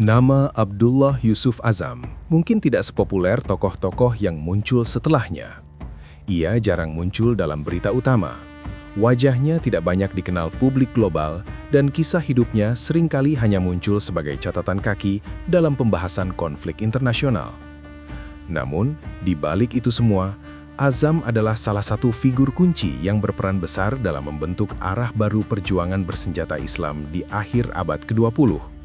Nama Abdullah Yusuf Azzam mungkin tidak sepopuler tokoh-tokoh yang muncul setelahnya. Ia jarang muncul dalam berita utama. Wajahnya tidak banyak dikenal publik global dan kisah hidupnya seringkali hanya muncul sebagai catatan kaki dalam pembahasan konflik internasional. Namun, di balik itu semua, Azzam adalah salah satu figur kunci yang berperan besar dalam membentuk arah baru perjuangan bersenjata Islam di akhir abad ke-20.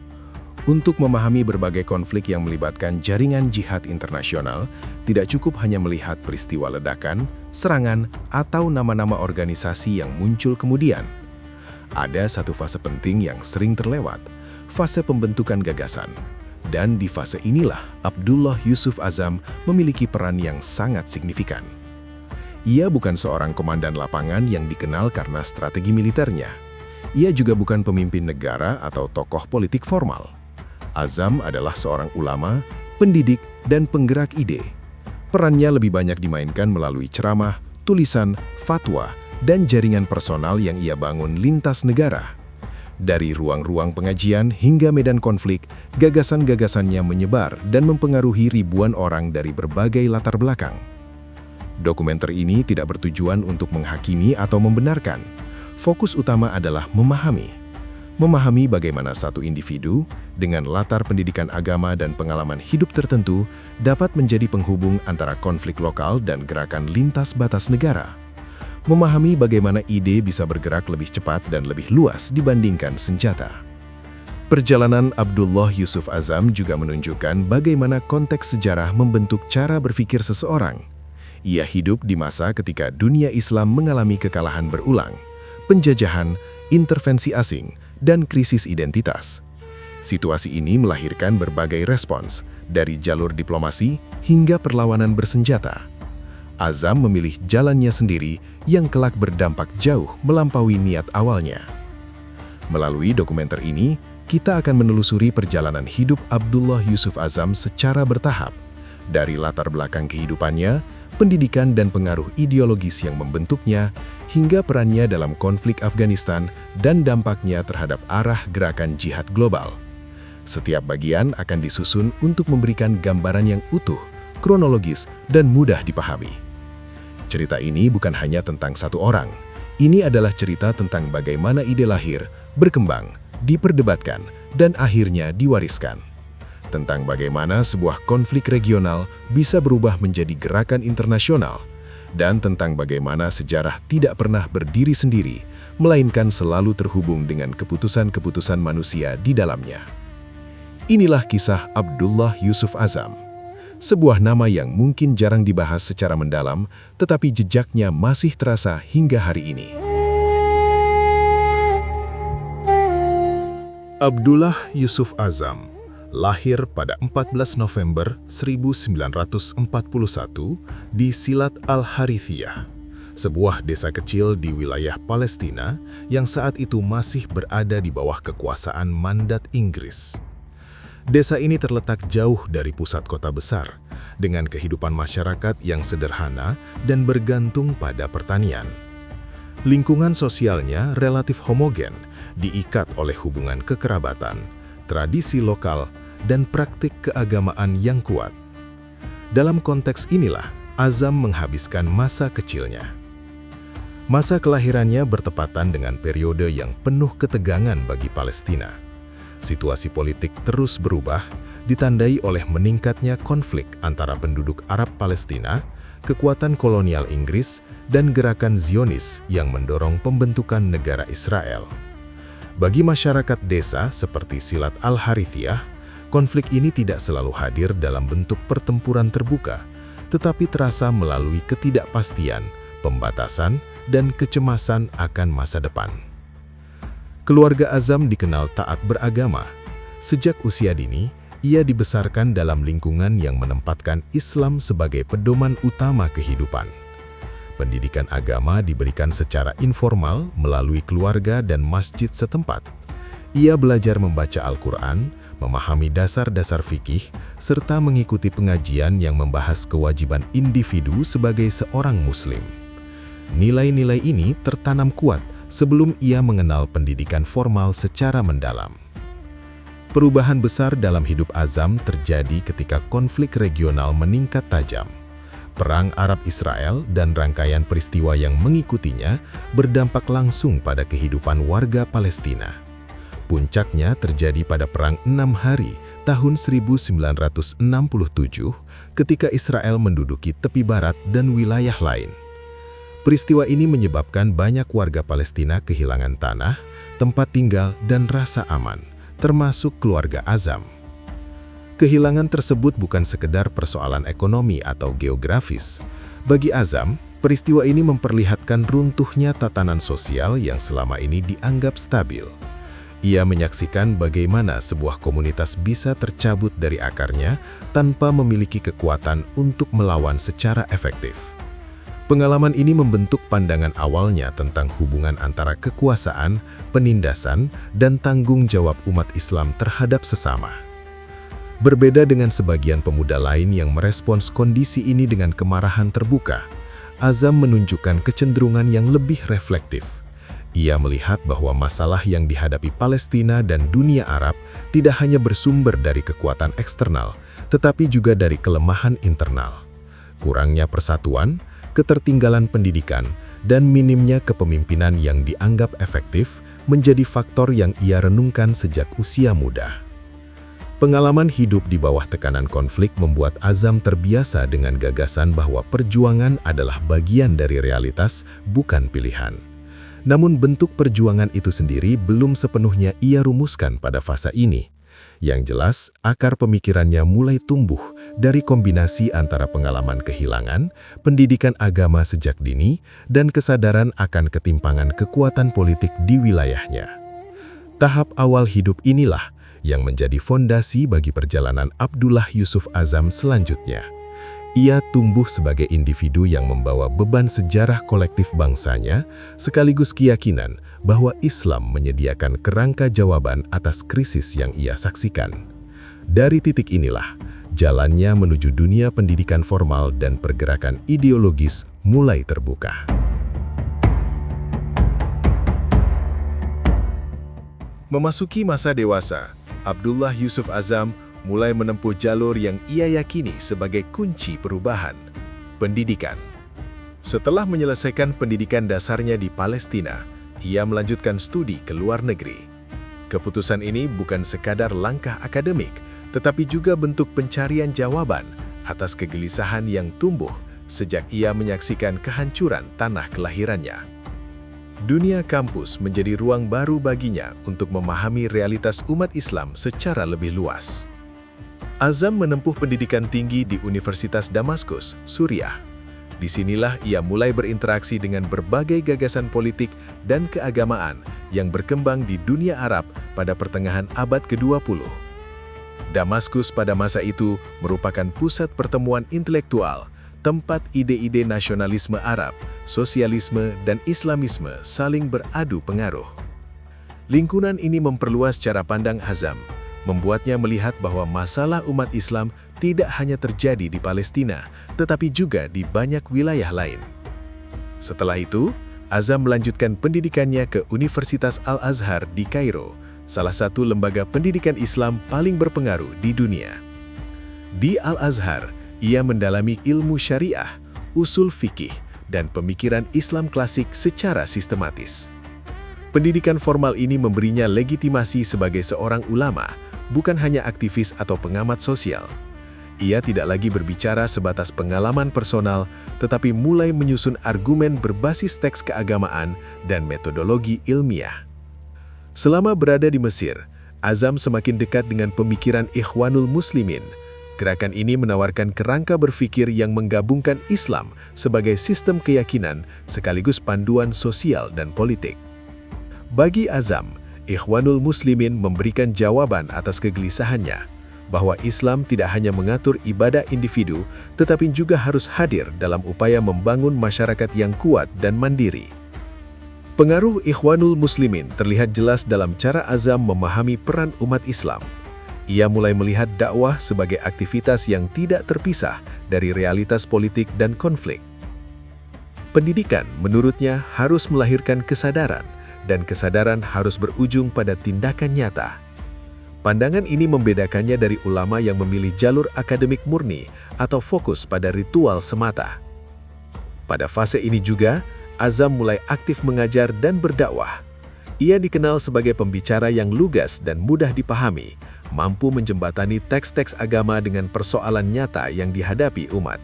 Untuk memahami berbagai konflik yang melibatkan jaringan jihad internasional, tidak cukup hanya melihat peristiwa ledakan, serangan, atau nama-nama organisasi yang muncul kemudian. Ada satu fase penting yang sering terlewat, fase pembentukan gagasan. Dan di fase inilah Abdullah Yusuf Azzam memiliki peran yang sangat signifikan. Ia bukan seorang komandan lapangan yang dikenal karena strategi militernya. Ia juga bukan pemimpin negara atau tokoh politik formal. Azzam adalah seorang ulama, pendidik, dan penggerak ide. Perannya lebih banyak dimainkan melalui ceramah, tulisan, fatwa, dan jaringan personal yang ia bangun lintas negara. Dari ruang-ruang pengajian hingga medan konflik, gagasan-gagasannya menyebar dan mempengaruhi ribuan orang dari berbagai latar belakang. Dokumenter ini tidak bertujuan untuk menghakimi atau membenarkan. Fokus utama adalah memahami. Memahami bagaimana satu individu dengan latar pendidikan agama dan pengalaman hidup tertentu dapat menjadi penghubung antara konflik lokal dan gerakan lintas batas negara. Memahami bagaimana ide bisa bergerak lebih cepat dan lebih luas dibandingkan senjata. Perjalanan Abdullah Yusuf Azzam juga menunjukkan bagaimana konteks sejarah membentuk cara berpikir seseorang. Ia hidup di masa ketika dunia Islam mengalami kekalahan berulang, penjajahan, intervensi asing, dan krisis identitas. Situasi ini melahirkan berbagai respons, dari jalur diplomasi hingga perlawanan bersenjata. Azzam memilih jalannya sendiri yang kelak berdampak jauh melampaui niat awalnya. Melalui dokumenter ini, kita akan menelusuri perjalanan hidup Abdullah Yusuf Azzam secara bertahap, dari latar belakang kehidupannya, pendidikan dan pengaruh ideologis yang membentuknya, hingga perannya dalam konflik Afghanistan dan dampaknya terhadap arah gerakan jihad global. Setiap bagian akan disusun untuk memberikan gambaran yang utuh, kronologis, dan mudah dipahami. Cerita ini bukan hanya tentang satu orang. Ini adalah cerita tentang bagaimana ide lahir, berkembang, diperdebatkan, dan akhirnya diwariskan. Tentang bagaimana sebuah konflik regional bisa berubah menjadi gerakan internasional, dan tentang bagaimana sejarah tidak pernah berdiri sendiri, melainkan selalu terhubung dengan keputusan-keputusan manusia di dalamnya. Inilah kisah Abdullah Yusuf Azzam, sebuah nama yang mungkin jarang dibahas secara mendalam, tetapi jejaknya masih terasa hingga hari ini. Abdullah Yusuf Azzam lahir pada 14 November 1941 di Silat Al-Harithiyah, sebuah desa kecil di wilayah Palestina yang saat itu masih berada di bawah kekuasaan mandat Inggris. Desa ini terletak jauh dari pusat kota besar, dengan kehidupan masyarakat yang sederhana dan bergantung pada pertanian. Lingkungan sosialnya relatif homogen, diikat oleh hubungan kekerabatan, tradisi lokal, dan praktik keagamaan yang kuat. Dalam konteks inilah, Azzam menghabiskan masa kecilnya. Masa kelahirannya bertepatan dengan periode yang penuh ketegangan bagi Palestina. Situasi politik terus berubah, ditandai oleh meningkatnya konflik antara penduduk Arab Palestina, kekuatan kolonial Inggris, dan gerakan Zionis yang mendorong pembentukan negara Israel. Bagi masyarakat desa seperti Silat Al-Harithiyah, konflik ini tidak selalu hadir dalam bentuk pertempuran terbuka, tetapi terasa melalui ketidakpastian, pembatasan, dan kecemasan akan masa depan. Keluarga Azzam dikenal taat beragama. Sejak usia dini, ia dibesarkan dalam lingkungan yang menempatkan Islam sebagai pedoman utama kehidupan. Pendidikan agama diberikan secara informal melalui keluarga dan masjid setempat. Ia belajar membaca Al-Quran, memahami dasar-dasar fikih, serta mengikuti pengajian yang membahas kewajiban individu sebagai seorang muslim. Nilai-nilai ini tertanam kuat sebelum ia mengenal pendidikan formal secara mendalam. Perubahan besar dalam hidup Azam terjadi ketika konflik regional meningkat tajam. Perang Arab-Israel dan rangkaian peristiwa yang mengikutinya berdampak langsung pada kehidupan warga Palestina. Puncaknya terjadi pada Perang 6 Hari tahun 1967 ketika Israel menduduki tepi barat dan wilayah lain. Peristiwa ini menyebabkan banyak warga Palestina kehilangan tanah, tempat tinggal, dan rasa aman, termasuk keluarga Azam. Kehilangan tersebut bukan sekedar persoalan ekonomi atau geografis. Bagi Azam, peristiwa ini memperlihatkan runtuhnya tatanan sosial yang selama ini dianggap stabil. Ia menyaksikan bagaimana sebuah komunitas bisa tercabut dari akarnya tanpa memiliki kekuatan untuk melawan secara efektif. Pengalaman ini membentuk pandangan awalnya tentang hubungan antara kekuasaan, penindasan, dan tanggung jawab umat Islam terhadap sesama. Berbeda dengan sebagian pemuda lain yang merespons kondisi ini dengan kemarahan terbuka, Azam menunjukkan kecenderungan yang lebih reflektif. Ia melihat bahwa masalah yang dihadapi Palestina dan dunia Arab tidak hanya bersumber dari kekuatan eksternal, tetapi juga dari kelemahan internal. Kurangnya persatuan, ketertinggalan pendidikan, dan minimnya kepemimpinan yang dianggap efektif menjadi faktor yang ia renungkan sejak usia muda. Pengalaman hidup di bawah tekanan konflik membuat Azam terbiasa dengan gagasan bahwa perjuangan adalah bagian dari realitas, bukan pilihan. Namun bentuk perjuangan itu sendiri belum sepenuhnya ia rumuskan pada fase ini. Yang jelas, akar pemikirannya mulai tumbuh dari kombinasi antara pengalaman kehilangan, pendidikan agama sejak dini, dan kesadaran akan ketimpangan kekuatan politik di wilayahnya. Tahap awal hidup inilah yang menjadi fondasi bagi perjalanan Abdullah Yusuf Azam selanjutnya. Ia tumbuh sebagai individu yang membawa beban sejarah kolektif bangsanya, sekaligus keyakinan bahwa Islam menyediakan kerangka jawaban atas krisis yang ia saksikan. Dari titik inilah, jalannya menuju dunia pendidikan formal dan pergerakan ideologis mulai terbuka. Memasuki masa dewasa, Abdullah Yusuf Azam mulai menempuh jalur yang ia yakini sebagai kunci perubahan, pendidikan. Setelah menyelesaikan pendidikan dasarnya di Palestina, ia melanjutkan studi ke luar negeri. Keputusan ini bukan sekadar langkah akademik, tetapi juga bentuk pencarian jawaban atas kegelisahan yang tumbuh sejak ia menyaksikan kehancuran tanah kelahirannya. Dunia kampus menjadi ruang baru baginya untuk memahami realitas umat Islam secara lebih luas. Azam menempuh pendidikan tinggi di Universitas Damaskus, Suriah. Disinilah ia mulai berinteraksi dengan berbagai gagasan politik dan keagamaan yang berkembang di dunia Arab pada pertengahan abad ke-20. Damaskus pada masa itu merupakan pusat pertemuan intelektual, tempat ide-ide nasionalisme Arab, sosialisme, dan Islamisme saling beradu pengaruh. Lingkungan ini memperluas cara pandang Azam, membuatnya melihat bahwa masalah umat Islam tidak hanya terjadi di Palestina, tetapi juga di banyak wilayah lain. Setelah itu, Azam melanjutkan pendidikannya ke Universitas Al-Azhar di Kairo, salah satu lembaga pendidikan Islam paling berpengaruh di dunia. Di Al-Azhar, ia mendalami ilmu syariah, usul fikih, dan pemikiran Islam klasik secara sistematis. Pendidikan formal ini memberinya legitimasi sebagai seorang ulama, bukan hanya aktivis atau pengamat sosial. Ia tidak lagi berbicara sebatas pengalaman personal, tetapi mulai menyusun argumen berbasis teks keagamaan dan metodologi ilmiah. Selama berada di Mesir, Azam semakin dekat dengan pemikiran Ikhwanul Muslimin. Gerakan ini menawarkan kerangka berpikir yang menggabungkan Islam sebagai sistem keyakinan sekaligus panduan sosial dan politik. Bagi Azam, Ikhwanul Muslimin memberikan jawaban atas kegelisahannya, bahwa Islam tidak hanya mengatur ibadah individu, tetapi juga harus hadir dalam upaya membangun masyarakat yang kuat dan mandiri. Pengaruh Ikhwanul Muslimin terlihat jelas dalam cara Azam memahami peran umat Islam. Ia mulai melihat dakwah sebagai aktivitas yang tidak terpisah dari realitas politik dan konflik. Pendidikan, menurutnya, harus melahirkan kesadaran, dan kesadaran harus berujung pada tindakan nyata. Pandangan ini membedakannya dari ulama yang memilih jalur akademik murni atau fokus pada ritual semata. Pada fase ini juga, Azam mulai aktif mengajar dan berdakwah. Ia dikenal sebagai pembicara yang lugas dan mudah dipahami, mampu menjembatani teks-teks agama dengan persoalan nyata yang dihadapi umat.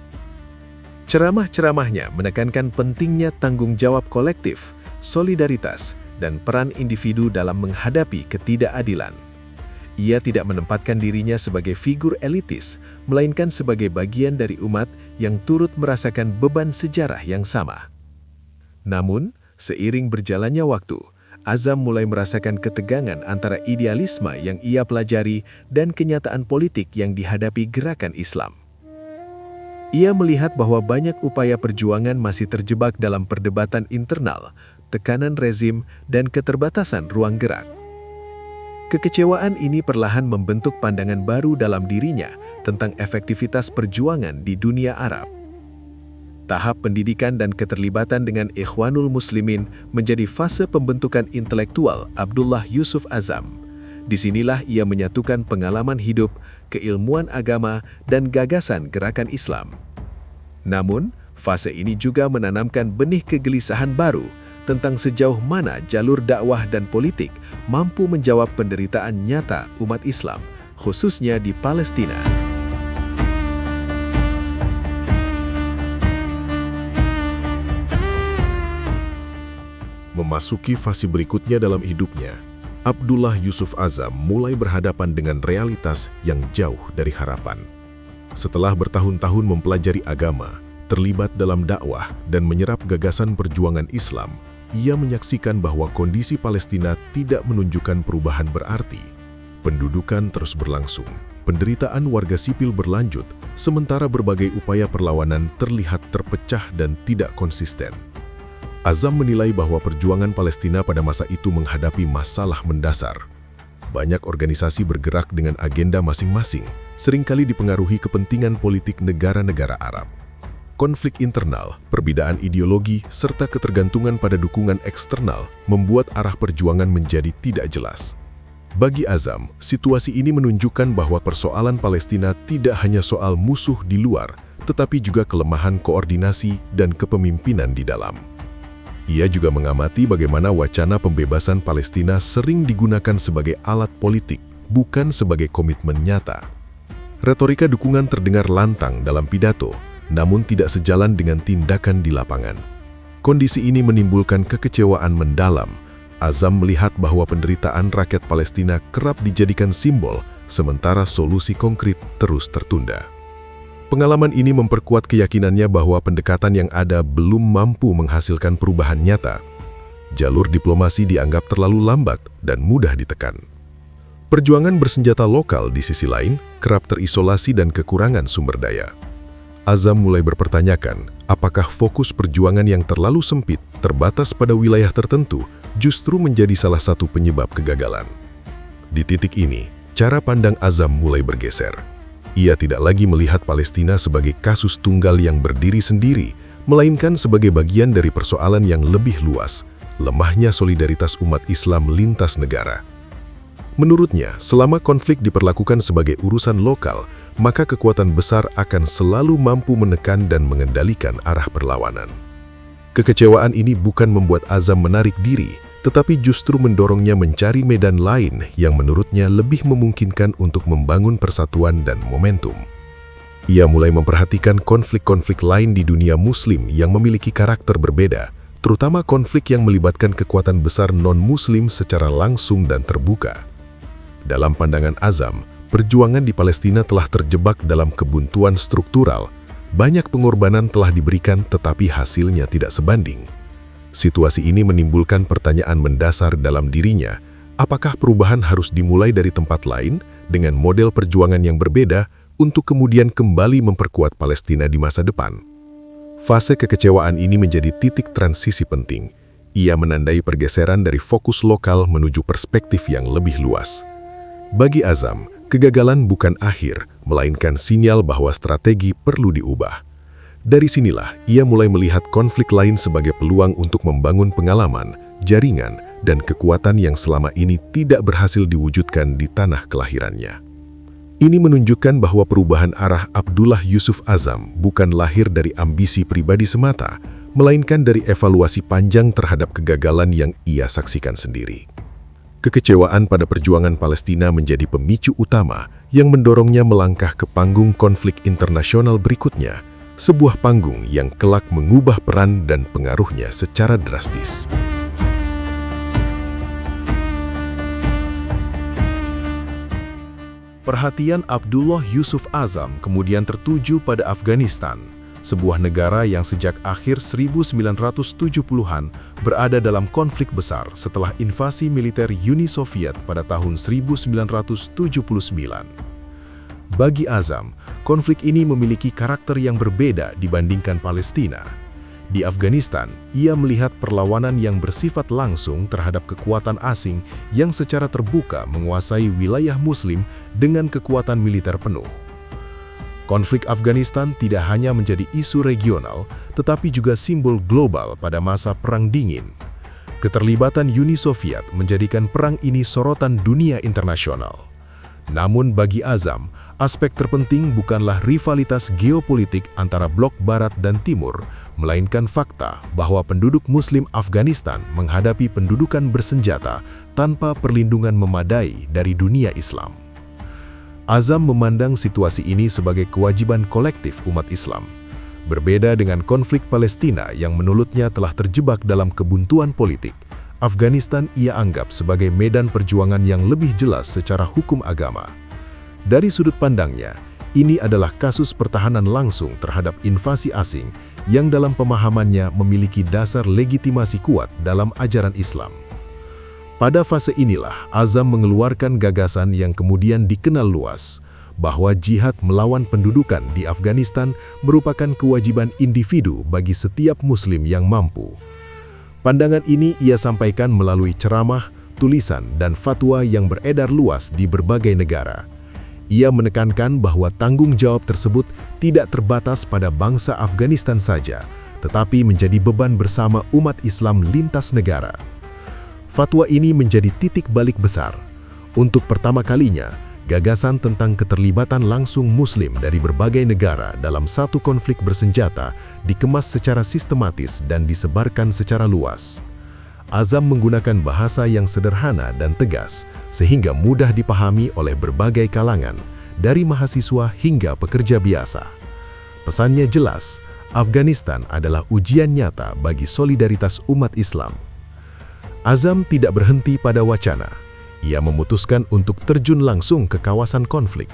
Ceramah-ceramahnya menekankan pentingnya tanggung jawab kolektif, solidaritas, dan peran individu dalam menghadapi ketidakadilan. Ia tidak menempatkan dirinya sebagai figur elitis, melainkan sebagai bagian dari umat yang turut merasakan beban sejarah yang sama. Namun, seiring berjalannya waktu, Azam mulai merasakan ketegangan antara idealisme yang ia pelajari dan kenyataan politik yang dihadapi gerakan Islam. Ia melihat bahwa banyak upaya perjuangan masih terjebak dalam perdebatan internal, tekanan rezim, dan keterbatasan ruang gerak. Kekecewaan ini perlahan membentuk pandangan baru dalam dirinya tentang efektivitas perjuangan di dunia Arab. Tahap pendidikan dan keterlibatan dengan Ikhwanul Muslimin menjadi fase pembentukan intelektual Abdullah Yusuf Azam. Disinilah ia menyatukan pengalaman hidup, keilmuan agama, dan gagasan gerakan Islam. Namun, fase ini juga menanamkan benih kegelisahan baru tentang sejauh mana jalur dakwah dan politik mampu menjawab penderitaan nyata umat Islam, khususnya di Palestina. Memasuki fase berikutnya dalam hidupnya, Abdullah Yusuf Azam mulai berhadapan dengan realitas yang jauh dari harapan. Setelah bertahun-tahun mempelajari agama, terlibat dalam dakwah, dan menyerap gagasan perjuangan Islam, ia menyaksikan bahwa kondisi Palestina tidak menunjukkan perubahan berarti. Pendudukan terus berlangsung, penderitaan warga sipil berlanjut, sementara berbagai upaya perlawanan terlihat terpecah dan tidak konsisten. Azam menilai bahwa perjuangan Palestina pada masa itu menghadapi masalah mendasar. Banyak organisasi bergerak dengan agenda masing-masing, seringkali dipengaruhi kepentingan politik negara-negara Arab. Konflik internal, perbedaan ideologi, serta ketergantungan pada dukungan eksternal membuat arah perjuangan menjadi tidak jelas. Bagi Azam, situasi ini menunjukkan bahwa persoalan Palestina tidak hanya soal musuh di luar, tetapi juga kelemahan koordinasi dan kepemimpinan di dalam. Ia juga mengamati bagaimana wacana pembebasan Palestina sering digunakan sebagai alat politik, bukan sebagai komitmen nyata. Retorika dukungan terdengar lantang dalam pidato, namun tidak sejalan dengan tindakan di lapangan. Kondisi ini menimbulkan kekecewaan mendalam. Azam melihat bahwa penderitaan rakyat Palestina kerap dijadikan simbol, sementara solusi konkret terus tertunda. Pengalaman ini memperkuat keyakinannya bahwa pendekatan yang ada belum mampu menghasilkan perubahan nyata. Jalur diplomasi dianggap terlalu lambat dan mudah ditekan. Perjuangan bersenjata lokal di sisi lain kerap terisolasi dan kekurangan sumber daya. Azam mulai berpertanyakan, apakah fokus perjuangan yang terlalu sempit, terbatas pada wilayah tertentu, justru menjadi salah satu penyebab kegagalan. Di titik ini, cara pandang Azam mulai bergeser. Ia tidak lagi melihat Palestina sebagai kasus tunggal yang berdiri sendiri, melainkan sebagai bagian dari persoalan yang lebih luas, lemahnya solidaritas umat Islam lintas negara. Menurutnya, selama konflik diperlakukan sebagai urusan lokal, maka kekuatan besar akan selalu mampu menekan dan mengendalikan arah perlawanan. Kekecewaan ini bukan membuat Azam menarik diri, tetapi justru mendorongnya mencari medan lain yang menurutnya lebih memungkinkan untuk membangun persatuan dan momentum. Ia mulai memperhatikan konflik-konflik lain di dunia Muslim yang memiliki karakter berbeda, terutama konflik yang melibatkan kekuatan besar non-Muslim secara langsung dan terbuka. Dalam pandangan Azam, perjuangan di Palestina telah terjebak dalam kebuntuan struktural. Banyak pengorbanan telah diberikan tetapi hasilnya tidak sebanding. Situasi ini menimbulkan pertanyaan mendasar dalam dirinya, apakah perubahan harus dimulai dari tempat lain dengan model perjuangan yang berbeda untuk kemudian kembali memperkuat Palestina di masa depan? Fase kekecewaan ini menjadi titik transisi penting. Ia menandai pergeseran dari fokus lokal menuju perspektif yang lebih luas. Bagi Azam, kegagalan bukan akhir, melainkan sinyal bahwa strategi perlu diubah. Dari sinilah, ia mulai melihat konflik lain sebagai peluang untuk membangun pengalaman, jaringan, dan kekuatan yang selama ini tidak berhasil diwujudkan di tanah kelahirannya. Ini menunjukkan bahwa perubahan arah Abdullah Yusuf Azzam bukan lahir dari ambisi pribadi semata, melainkan dari evaluasi panjang terhadap kegagalan yang ia saksikan sendiri. Kekecewaan pada perjuangan Palestina menjadi pemicu utama yang mendorongnya melangkah ke panggung konflik internasional berikutnya, sebuah panggung yang kelak mengubah peran dan pengaruhnya secara drastis. Perhatian Abdullah Yusuf Azzam kemudian tertuju pada Afghanistan, sebuah negara yang sejak akhir 1970-an berada dalam konflik besar setelah invasi militer Uni Soviet pada tahun 1979. Bagi Azzam, konflik ini memiliki karakter yang berbeda dibandingkan Palestina. Di Afghanistan, ia melihat perlawanan yang bersifat langsung terhadap kekuatan asing yang secara terbuka menguasai wilayah Muslim dengan kekuatan militer penuh. Konflik Afghanistan tidak hanya menjadi isu regional, tetapi juga simbol global pada masa Perang Dingin. Keterlibatan Uni Soviet menjadikan perang ini sorotan dunia internasional. Namun bagi Azzam, aspek terpenting bukanlah rivalitas geopolitik antara blok Barat dan Timur, melainkan fakta bahwa penduduk Muslim Afghanistan menghadapi pendudukan bersenjata tanpa perlindungan memadai dari dunia Islam. Azzam memandang situasi ini sebagai kewajiban kolektif umat Islam. Berbeda dengan konflik Palestina yang menurutnya telah terjebak dalam kebuntuan politik, Afghanistan ia anggap sebagai medan perjuangan yang lebih jelas secara hukum agama. Dari sudut pandangnya, ini adalah kasus pertahanan langsung terhadap invasi asing yang dalam pemahamannya memiliki dasar legitimasi kuat dalam ajaran Islam. Pada fase inilah, Azzam mengeluarkan gagasan yang kemudian dikenal luas, bahwa jihad melawan pendudukan di Afghanistan merupakan kewajiban individu bagi setiap Muslim yang mampu. Pandangan ini ia sampaikan melalui ceramah, tulisan, dan fatwa yang beredar luas di berbagai negara. Ia menekankan bahwa tanggung jawab tersebut tidak terbatas pada bangsa Afghanistan saja, tetapi menjadi beban bersama umat Islam lintas negara. Fatwa ini menjadi titik balik besar. Untuk pertama kalinya, gagasan tentang keterlibatan langsung Muslim dari berbagai negara dalam satu konflik bersenjata dikemas secara sistematis dan disebarkan secara luas. Azzam menggunakan bahasa yang sederhana dan tegas, sehingga mudah dipahami oleh berbagai kalangan, dari mahasiswa hingga pekerja biasa. Pesannya jelas, Afghanistan adalah ujian nyata bagi solidaritas umat Islam. Azzam tidak berhenti pada wacana. Ia memutuskan untuk terjun langsung ke kawasan konflik.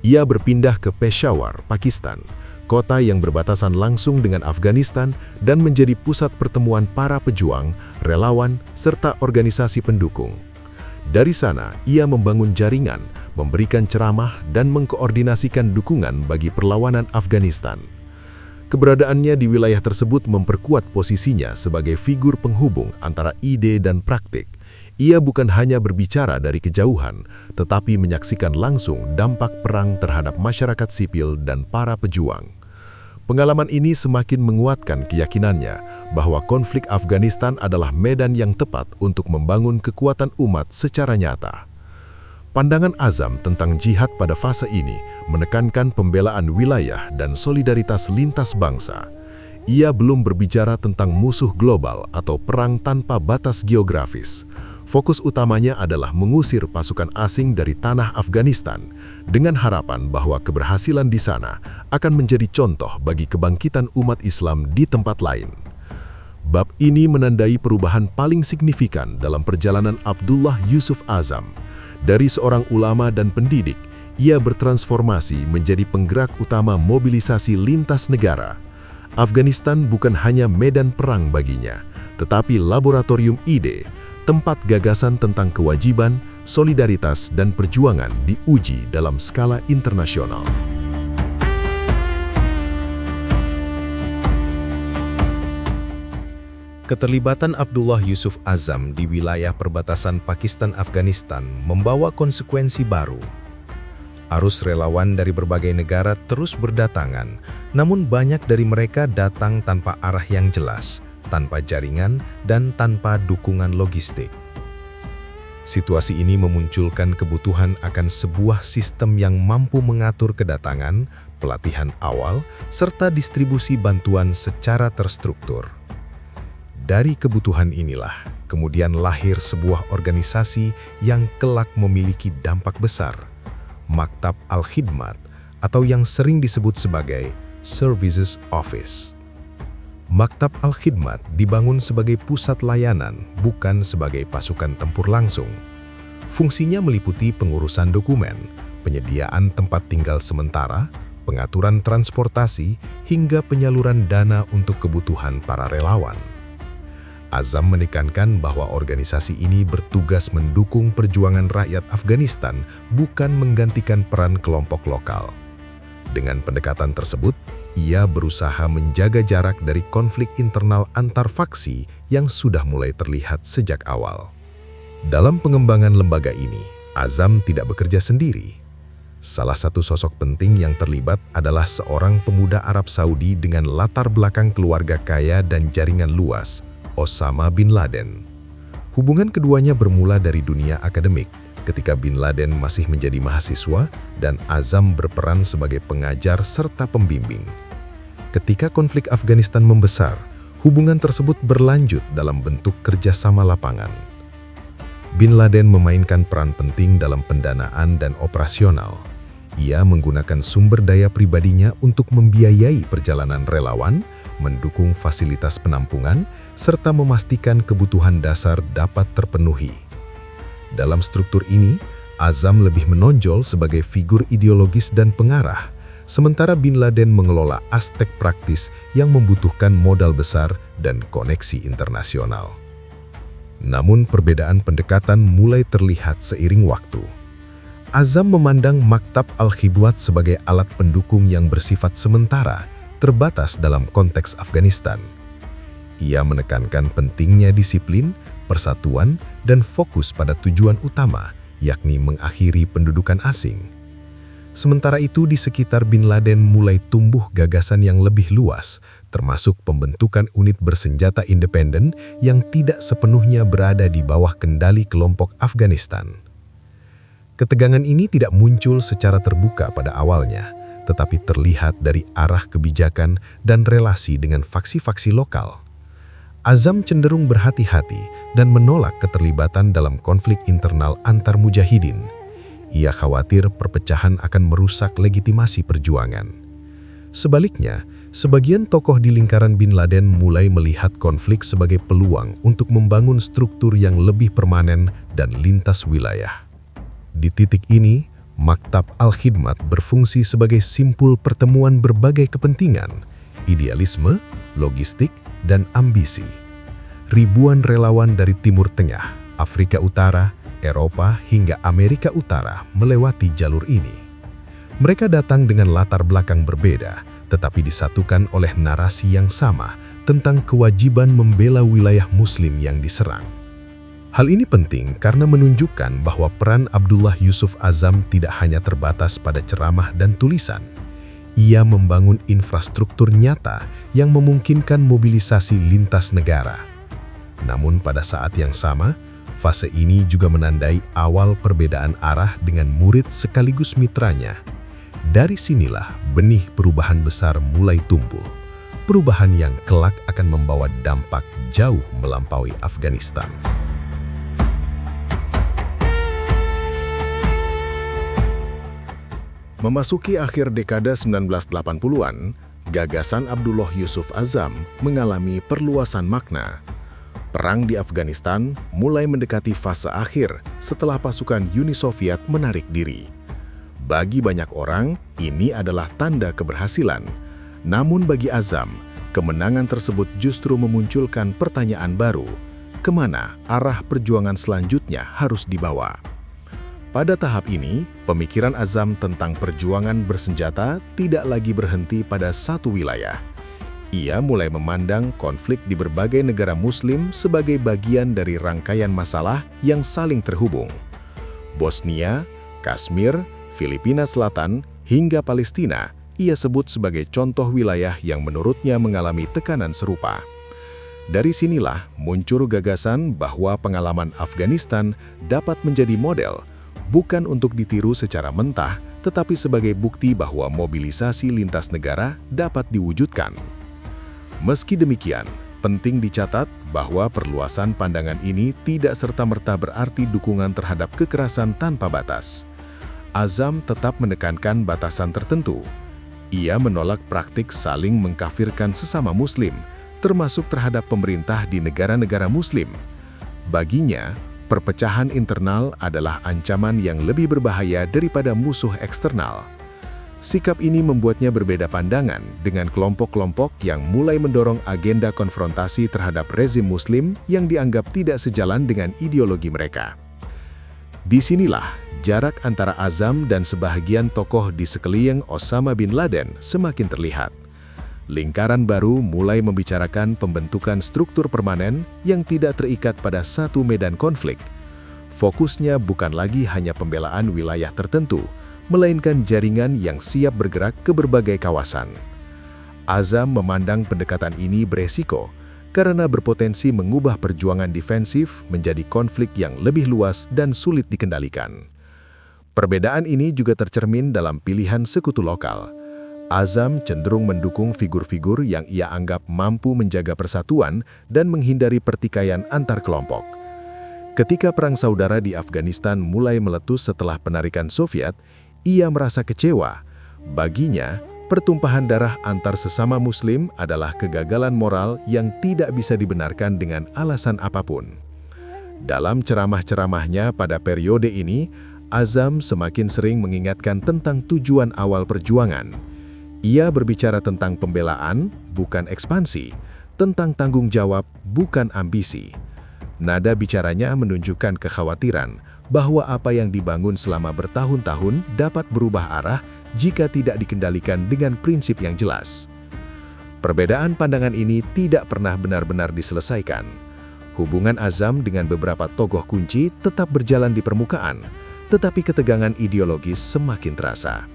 Ia berpindah ke Peshawar, Pakistan, kota yang berbatasan langsung dengan Afghanistan dan menjadi pusat pertemuan para pejuang, relawan, serta organisasi pendukung. Dari sana, ia membangun jaringan, memberikan ceramah, dan mengkoordinasikan dukungan bagi perlawanan Afghanistan. Keberadaannya di wilayah tersebut memperkuat posisinya sebagai figur penghubung antara ide dan praktik. Ia bukan hanya berbicara dari kejauhan, tetapi menyaksikan langsung dampak perang terhadap masyarakat sipil dan para pejuang. Pengalaman ini semakin menguatkan keyakinannya bahwa konflik Afghanistan adalah medan yang tepat untuk membangun kekuatan umat secara nyata. Pandangan Azzam tentang jihad pada fase ini menekankan pembelaan wilayah dan solidaritas lintas bangsa. Ia belum berbicara tentang musuh global atau perang tanpa batas geografis. Fokus utamanya adalah mengusir pasukan asing dari tanah Afghanistan dengan harapan bahwa keberhasilan di sana akan menjadi contoh bagi kebangkitan umat Islam di tempat lain. Bab ini menandai perubahan paling signifikan dalam perjalanan Abdullah Yusuf Azzam. Dari seorang ulama dan pendidik, ia bertransformasi menjadi penggerak utama mobilisasi lintas negara. Afghanistan bukan hanya medan perang baginya, tetapi laboratorium ide, tempat gagasan tentang kewajiban, solidaritas, dan perjuangan diuji dalam skala internasional. Keterlibatan Abdullah Yusuf Azzam di wilayah perbatasan Pakistan-Afghanistan membawa konsekuensi baru. Arus relawan dari berbagai negara terus berdatangan, namun banyak dari mereka datang tanpa arah yang jelas, tanpa jaringan, dan tanpa dukungan logistik. Situasi ini memunculkan kebutuhan akan sebuah sistem yang mampu mengatur kedatangan, pelatihan awal, serta distribusi bantuan secara terstruktur. Dari kebutuhan inilah, kemudian lahir sebuah organisasi yang kelak memiliki dampak besar, Maktab Al-Khidmat, atau yang sering disebut sebagai Services Office. Maktab Al-Khidmat dibangun sebagai pusat layanan, bukan sebagai pasukan tempur langsung. Fungsinya meliputi pengurusan dokumen, penyediaan tempat tinggal sementara, pengaturan transportasi, hingga penyaluran dana untuk kebutuhan para relawan. Azam menekankan bahwa organisasi ini bertugas mendukung perjuangan rakyat Afghanistan, bukan menggantikan peran kelompok lokal. Dengan pendekatan tersebut, ia berusaha menjaga jarak dari konflik internal antar faksi yang sudah mulai terlihat sejak awal. Dalam pengembangan lembaga ini, Azam tidak bekerja sendiri. Salah satu sosok penting yang terlibat adalah seorang pemuda Arab Saudi dengan latar belakang keluarga kaya dan jaringan luas, Osama bin Laden. Hubungan keduanya bermula dari dunia akademik, ketika bin Laden masih menjadi mahasiswa dan Azam berperan sebagai pengajar serta pembimbing. Ketika konflik Afghanistan membesar, hubungan tersebut berlanjut dalam bentuk kerjasama lapangan. Bin Laden memainkan peran penting dalam pendanaan dan operasional. Ia menggunakan sumber daya pribadinya untuk membiayai perjalanan relawan, mendukung fasilitas penampungan, serta memastikan kebutuhan dasar dapat terpenuhi. Dalam struktur ini, Azam lebih menonjol sebagai figur ideologis dan pengarah, sementara bin Laden mengelola aspek praktis yang membutuhkan modal besar dan koneksi internasional. Namun perbedaan pendekatan mulai terlihat seiring waktu. Azam memandang Maktab Al-Khidmat sebagai alat pendukung yang bersifat sementara, terbatas dalam konteks Afghanistan. Ia menekankan pentingnya disiplin, persatuan, dan fokus pada tujuan utama, yakni mengakhiri pendudukan asing. Sementara itu, di sekitar bin Laden mulai tumbuh gagasan yang lebih luas, termasuk pembentukan unit bersenjata independen yang tidak sepenuhnya berada di bawah kendali kelompok Afghanistan. Ketegangan ini tidak muncul secara terbuka pada awalnya, tetapi terlihat dari arah kebijakan dan relasi dengan faksi-faksi lokal. Azam cenderung berhati-hati dan menolak keterlibatan dalam konflik internal antar mujahidin. Ia khawatir perpecahan akan merusak legitimasi perjuangan. Sebaliknya, sebagian tokoh di lingkaran bin Laden mulai melihat konflik sebagai peluang untuk membangun struktur yang lebih permanen dan lintas wilayah. Di titik ini, Maktab Al-Khidmat berfungsi sebagai simpul pertemuan berbagai kepentingan, idealisme, logistik, dan ambisi. Ribuan relawan dari Timur Tengah, Afrika Utara, Eropa, hingga Amerika Utara melewati jalur ini. Mereka datang dengan latar belakang berbeda, tetapi disatukan oleh narasi yang sama tentang kewajiban membela wilayah Muslim yang diserang. Hal ini penting karena menunjukkan bahwa peran Abdullah Yusuf Azam tidak hanya terbatas pada ceramah dan tulisan. Ia membangun infrastruktur nyata yang memungkinkan mobilisasi lintas negara. Namun pada saat yang sama, fase ini juga menandai awal perbedaan arah dengan murid sekaligus mitranya. Dari sinilah benih perubahan besar mulai tumbuh. Perubahan yang kelak akan membawa dampak jauh melampaui Afghanistan. Memasuki akhir dekade 1980-an, gagasan Abdullah Yusuf Azam mengalami perluasan makna. Perang di Afghanistan mulai mendekati fase akhir setelah pasukan Uni Soviet menarik diri. Bagi banyak orang, ini adalah tanda keberhasilan. Namun bagi Azam, kemenangan tersebut justru memunculkan pertanyaan baru. Kemana arah perjuangan selanjutnya harus dibawa? Pada tahap ini, pemikiran Azam tentang perjuangan bersenjata tidak lagi berhenti pada satu wilayah. Ia mulai memandang konflik di berbagai negara Muslim sebagai bagian dari rangkaian masalah yang saling terhubung. Bosnia, Kashmir, Filipina Selatan, hingga Palestina ia sebut sebagai contoh wilayah yang menurutnya mengalami tekanan serupa. Dari sinilah muncul gagasan bahwa pengalaman Afghanistan dapat menjadi model, bukan untuk ditiru secara mentah, tetapi sebagai bukti bahwa mobilisasi lintas negara dapat diwujudkan. Meski demikian, penting dicatat bahwa perluasan pandangan ini tidak serta-merta berarti dukungan terhadap kekerasan tanpa batas. Azam tetap menekankan batasan tertentu. Ia menolak praktik saling mengkafirkan sesama Muslim, termasuk terhadap pemerintah di negara-negara Muslim. Baginya, perpecahan internal adalah ancaman yang lebih berbahaya daripada musuh eksternal. Sikap ini membuatnya berbeda pandangan dengan kelompok-kelompok yang mulai mendorong agenda konfrontasi terhadap rezim Muslim yang dianggap tidak sejalan dengan ideologi mereka. Disinilah jarak antara Azam dan sebahagian tokoh di sekeliling Osama bin Laden semakin terlihat. Lingkaran baru mulai membicarakan pembentukan struktur permanen yang tidak terikat pada satu medan konflik. Fokusnya bukan lagi hanya pembelaan wilayah tertentu, melainkan jaringan yang siap bergerak ke berbagai kawasan. Azam memandang pendekatan ini beresiko karena berpotensi mengubah perjuangan defensif menjadi konflik yang lebih luas dan sulit dikendalikan. Perbedaan ini juga tercermin dalam pilihan sekutu lokal. Azam cenderung mendukung figur-figur yang ia anggap mampu menjaga persatuan dan menghindari pertikaian antar kelompok. Ketika Perang Saudara di Afghanistan mulai meletus setelah penarikan Soviet, ia merasa kecewa. Baginya, pertumpahan darah antar sesama Muslim adalah kegagalan moral yang tidak bisa dibenarkan dengan alasan apapun. Dalam ceramah-ceramahnya pada periode ini, Azam semakin sering mengingatkan tentang tujuan awal perjuangan. Ia berbicara tentang pembelaan, bukan ekspansi, tentang tanggung jawab, bukan ambisi. Nada bicaranya menunjukkan kekhawatiran bahwa apa yang dibangun selama bertahun-tahun dapat berubah arah jika tidak dikendalikan dengan prinsip yang jelas. Perbedaan pandangan ini tidak pernah benar-benar diselesaikan. Hubungan Azam dengan beberapa tokoh kunci tetap berjalan di permukaan, tetapi ketegangan ideologis semakin terasa.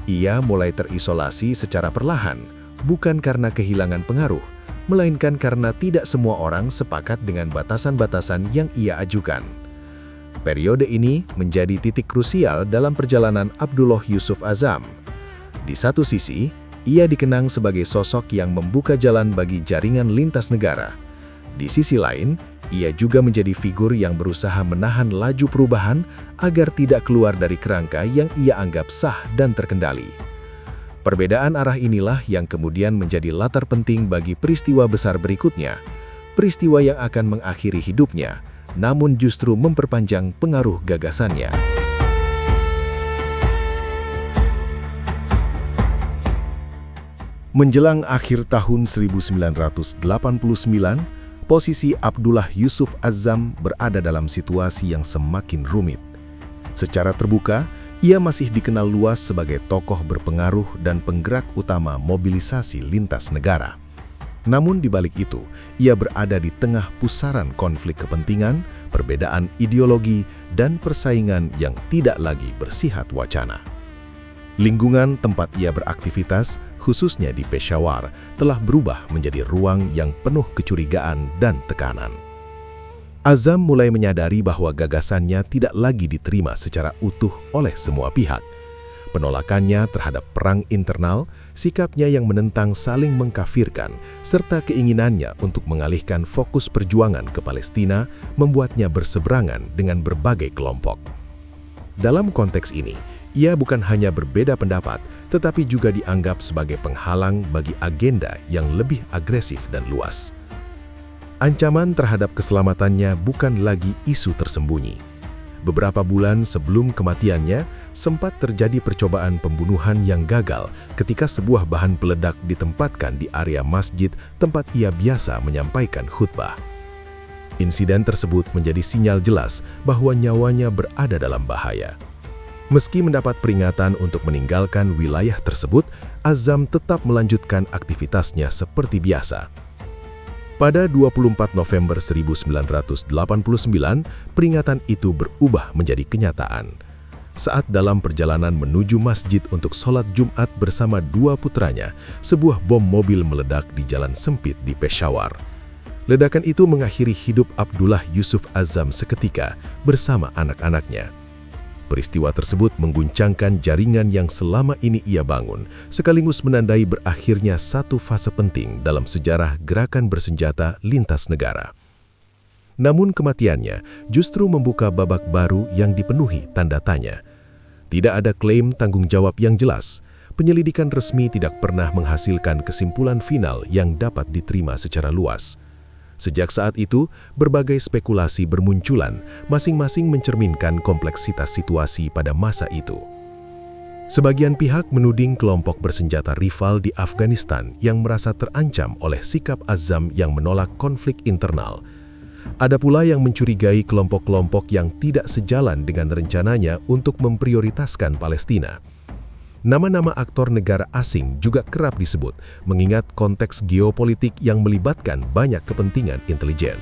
Ia mulai terisolasi secara perlahan, bukan karena kehilangan pengaruh, melainkan karena tidak semua orang sepakat dengan batasan-batasan yang ia ajukan. Periode ini menjadi titik krusial dalam perjalanan Abdullah Yusuf Azam. Di satu sisi, ia dikenang sebagai sosok yang membuka jalan bagi jaringan lintas negara. Di sisi lain, ia juga menjadi figur yang berusaha menahan laju perubahan agar tidak keluar dari kerangka yang ia anggap sah dan terkendali. Perbedaan arah inilah yang kemudian menjadi latar penting bagi peristiwa besar berikutnya, peristiwa yang akan mengakhiri hidupnya, namun justru memperpanjang pengaruh gagasannya. Menjelang akhir tahun 1989, posisi Abdullah Yusuf Azam berada dalam situasi yang semakin rumit. Secara terbuka, ia masih dikenal luas sebagai tokoh berpengaruh dan penggerak utama mobilisasi lintas negara. Namun di balik itu, ia berada di tengah pusaran konflik kepentingan, perbedaan ideologi, dan persaingan yang tidak lagi bersifat wacana. Lingkungan tempat ia beraktivitas, khususnya di Peshawar, telah berubah menjadi ruang yang penuh kecurigaan dan tekanan. Azam mulai menyadari bahwa gagasannya tidak lagi diterima secara utuh oleh semua pihak. Penolakannya terhadap perang internal, sikapnya yang menentang saling mengkafirkan, serta keinginannya untuk mengalihkan fokus perjuangan ke Palestina membuatnya berseberangan dengan berbagai kelompok. Dalam konteks ini, ia bukan hanya berbeda pendapat, tetapi juga dianggap sebagai penghalang bagi agenda yang lebih agresif dan luas. Ancaman terhadap keselamatannya bukan lagi isu tersembunyi. Beberapa bulan sebelum kematiannya, sempat terjadi percobaan pembunuhan yang gagal ketika sebuah bahan peledak ditempatkan di area masjid tempat ia biasa menyampaikan khutbah. Insiden tersebut menjadi sinyal jelas bahwa nyawanya berada dalam bahaya. Meski mendapat peringatan untuk meninggalkan wilayah tersebut, Azam tetap melanjutkan aktivitasnya seperti biasa. Pada 24 November 1989, peringatan itu berubah menjadi kenyataan. Saat dalam perjalanan menuju masjid untuk sholat Jumat bersama dua putranya, sebuah bom mobil meledak di jalan sempit di Peshawar. Ledakan itu mengakhiri hidup Abdullah Yusuf Azzam seketika bersama anak-anaknya. Peristiwa tersebut mengguncangkan jaringan yang selama ini ia bangun, sekaligus menandai berakhirnya satu fase penting dalam sejarah gerakan bersenjata lintas negara. Namun kematiannya justru membuka babak baru yang dipenuhi tanda tanya. Tidak ada klaim tanggung jawab yang jelas. Penyelidikan resmi tidak pernah menghasilkan kesimpulan final yang dapat diterima secara luas. Sejak saat itu, berbagai spekulasi bermunculan, masing-masing mencerminkan kompleksitas situasi pada masa itu. Sebagian pihak menuding kelompok bersenjata rival di Afghanistan yang merasa terancam oleh sikap Azzam yang menolak konflik internal. Ada pula yang mencurigai kelompok-kelompok yang tidak sejalan dengan rencananya untuk memprioritaskan Palestina. Nama-nama aktor negara asing juga kerap disebut, mengingat konteks geopolitik yang melibatkan banyak kepentingan intelijen.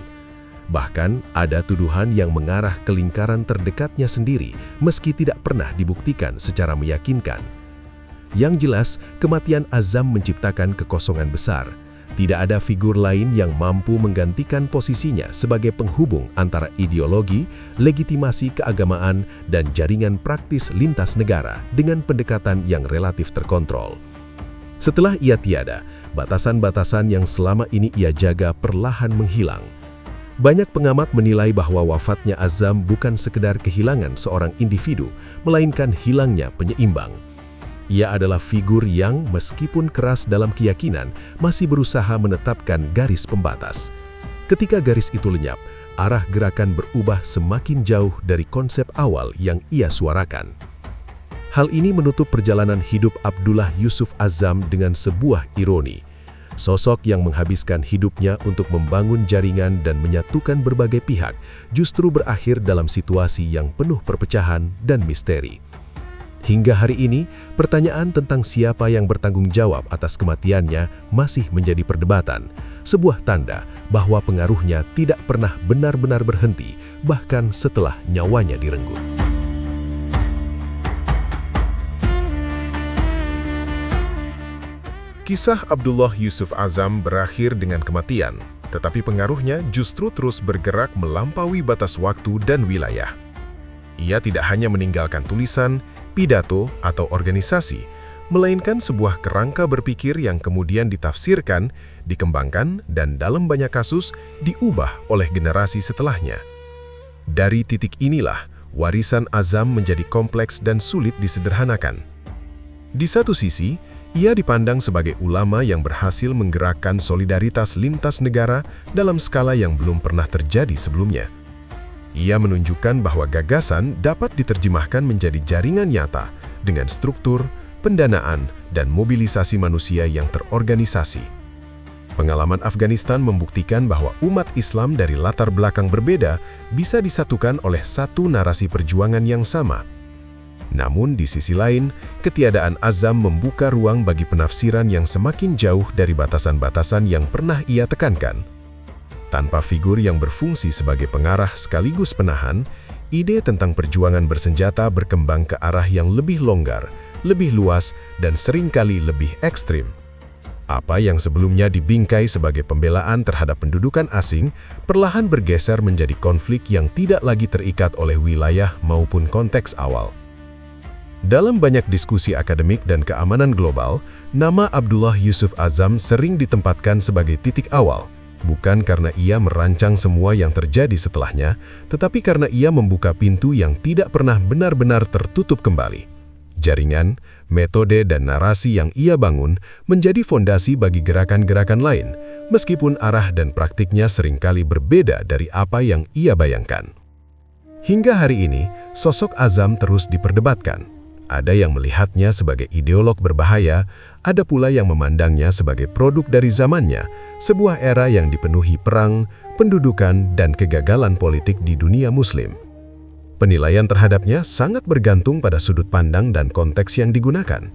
Bahkan, ada tuduhan yang mengarah ke lingkaran terdekatnya sendiri, meski tidak pernah dibuktikan secara meyakinkan. Yang jelas, kematian Azzam menciptakan kekosongan besar. Tidak ada figur lain yang mampu menggantikan posisinya sebagai penghubung antara ideologi, legitimasi keagamaan, dan jaringan praktis lintas negara dengan pendekatan yang relatif terkontrol. Setelah ia tiada, batasan-batasan yang selama ini ia jaga perlahan menghilang. Banyak pengamat menilai bahwa wafatnya Azzam bukan sekedar kehilangan seorang individu, melainkan hilangnya penyeimbang. Ia adalah figur yang, meskipun keras dalam keyakinan, masih berusaha menetapkan garis pembatas. Ketika garis itu lenyap, arah gerakan berubah semakin jauh dari konsep awal yang ia suarakan. Hal ini menutup perjalanan hidup Abdullah Yusuf Azzam dengan sebuah ironi. Sosok yang menghabiskan hidupnya untuk membangun jaringan dan menyatukan berbagai pihak, justru berakhir dalam situasi yang penuh perpecahan dan misteri. Hingga hari ini, pertanyaan tentang siapa yang bertanggung jawab atas kematiannya masih menjadi perdebatan, sebuah tanda bahwa pengaruhnya tidak pernah benar-benar berhenti, bahkan setelah nyawanya direnggut. Kisah Abdullah Yusuf Azzam berakhir dengan kematian, tetapi pengaruhnya justru terus bergerak melampaui batas waktu dan wilayah. Ia tidak hanya meninggalkan tulisan, pidato, atau organisasi, melainkan sebuah kerangka berpikir yang kemudian ditafsirkan, dikembangkan, dan dalam banyak kasus diubah oleh generasi setelahnya. Dari titik inilah, warisan Azzam menjadi kompleks dan sulit disederhanakan. Di satu sisi, ia dipandang sebagai ulama yang berhasil menggerakkan solidaritas lintas negara dalam skala yang belum pernah terjadi sebelumnya. Ia menunjukkan bahwa gagasan dapat diterjemahkan menjadi jaringan nyata dengan struktur, pendanaan, dan mobilisasi manusia yang terorganisasi. Pengalaman Afghanistan membuktikan bahwa umat Islam dari latar belakang berbeda bisa disatukan oleh satu narasi perjuangan yang sama. Namun di sisi lain, ketiadaan Azzam membuka ruang bagi penafsiran yang semakin jauh dari batasan-batasan yang pernah ia tekankan. Tanpa figur yang berfungsi sebagai pengarah sekaligus penahan, ide tentang perjuangan bersenjata berkembang ke arah yang lebih longgar, lebih luas, dan seringkali lebih ekstrim. Apa yang sebelumnya dibingkai sebagai pembelaan terhadap pendudukan asing, perlahan bergeser menjadi konflik yang tidak lagi terikat oleh wilayah maupun konteks awal. Dalam banyak diskusi akademik dan keamanan global, nama Abdullah Yusuf Azzam sering ditempatkan sebagai titik awal. Bukan karena ia merancang semua yang terjadi setelahnya, tetapi karena ia membuka pintu yang tidak pernah benar-benar tertutup kembali. Jaringan, metode, dan narasi yang ia bangun menjadi fondasi bagi gerakan-gerakan lain, meskipun arah dan praktiknya seringkali berbeda dari apa yang ia bayangkan. Hingga hari ini, sosok Azzam terus diperdebatkan. Ada yang melihatnya sebagai ideolog berbahaya, ada pula yang memandangnya sebagai produk dari zamannya, sebuah era yang dipenuhi perang, pendudukan, dan kegagalan politik di dunia Muslim. Penilaian terhadapnya sangat bergantung pada sudut pandang dan konteks yang digunakan.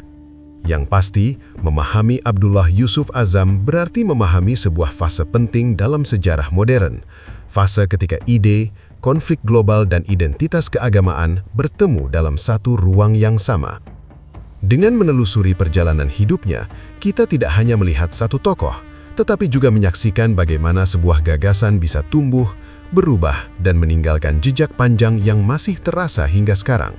Yang pasti, memahami Abdullah Yusuf Azzam berarti memahami sebuah fase penting dalam sejarah modern, fase ketika ide, konflik global, dan identitas keagamaan bertemu dalam satu ruang yang sama. Dengan menelusuri perjalanan hidupnya, kita tidak hanya melihat satu tokoh, tetapi juga menyaksikan bagaimana sebuah gagasan bisa tumbuh, berubah, dan meninggalkan jejak panjang yang masih terasa hingga sekarang.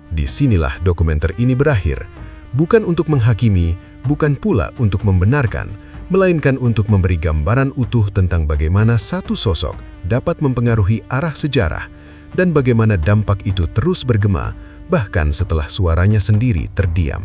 Disinilah dokumenter ini berakhir, bukan untuk menghakimi, bukan pula untuk membenarkan, melainkan untuk memberi gambaran utuh tentang bagaimana satu sosok dapat mempengaruhi arah sejarah dan bagaimana dampak itu terus bergema, bahkan setelah suaranya sendiri terdiam.